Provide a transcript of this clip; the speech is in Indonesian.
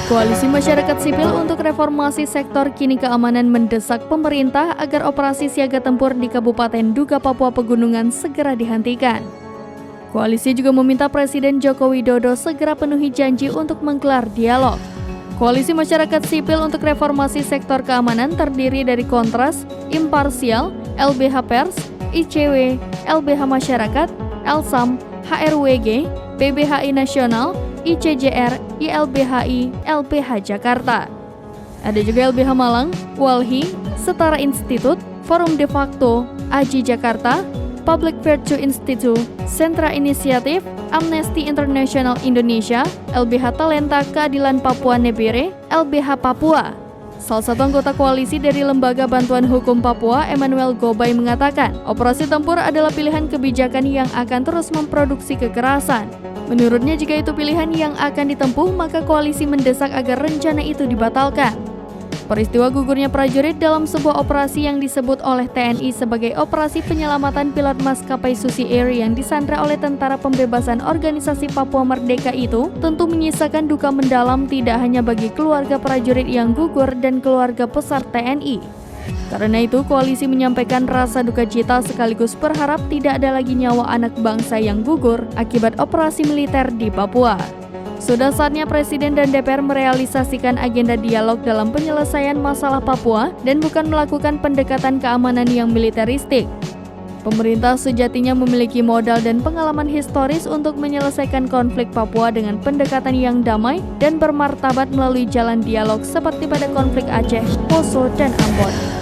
Koalisi Masyarakat Sipil untuk Reformasi Sektor Kini Keamanan mendesak pemerintah agar operasi siaga tempur di Kabupaten Duga Papua Pegunungan segera dihentikan. Koalisi juga meminta Presiden Joko Widodo segera penuhi janji untuk menggelar dialog. Koalisi Masyarakat Sipil untuk Reformasi Sektor Keamanan terdiri dari Kontras, Imparsial, LBH Pers, ICW, LBH Masyarakat, LSAM, HRWG, PBHI Nasional, ICJR, ILBHI, LBH Jakarta. Ada juga LBH Malang, Walhi, Setara Institut, Forum De Facto, AJI Jakarta, Public Virtue Institute, Sentra Inisiatif, Amnesty International Indonesia, LBH Talenta Keadilan Papua Nebire, LBH Papua. Salah satu anggota koalisi dari Lembaga Bantuan Hukum Papua, Emmanuel Gobay, mengatakan operasi tempur adalah pilihan kebijakan yang akan terus memproduksi kekerasan. Menurutnya, jika itu pilihan yang akan ditempuh, maka koalisi mendesak agar rencana itu dibatalkan. Peristiwa gugurnya prajurit dalam sebuah operasi yang disebut oleh TNI sebagai Operasi Penyelamatan Pilot Maskapai Susi Air yang disandra oleh Tentara Pembebasan Organisasi Papua Merdeka itu tentu menyisakan duka mendalam tidak hanya bagi keluarga prajurit yang gugur dan keluarga besar TNI. Karena itu, koalisi menyampaikan rasa duka cita sekaligus berharap tidak ada lagi nyawa anak bangsa yang gugur akibat operasi militer di Papua. Sudah saatnya Presiden dan DPR merealisasikan agenda dialog dalam penyelesaian masalah Papua dan bukan melakukan pendekatan keamanan yang militeristik. Pemerintah sejatinya memiliki modal dan pengalaman historis untuk menyelesaikan konflik Papua dengan pendekatan yang damai dan bermartabat melalui jalan dialog seperti pada konflik Aceh, Poso, dan Ambon.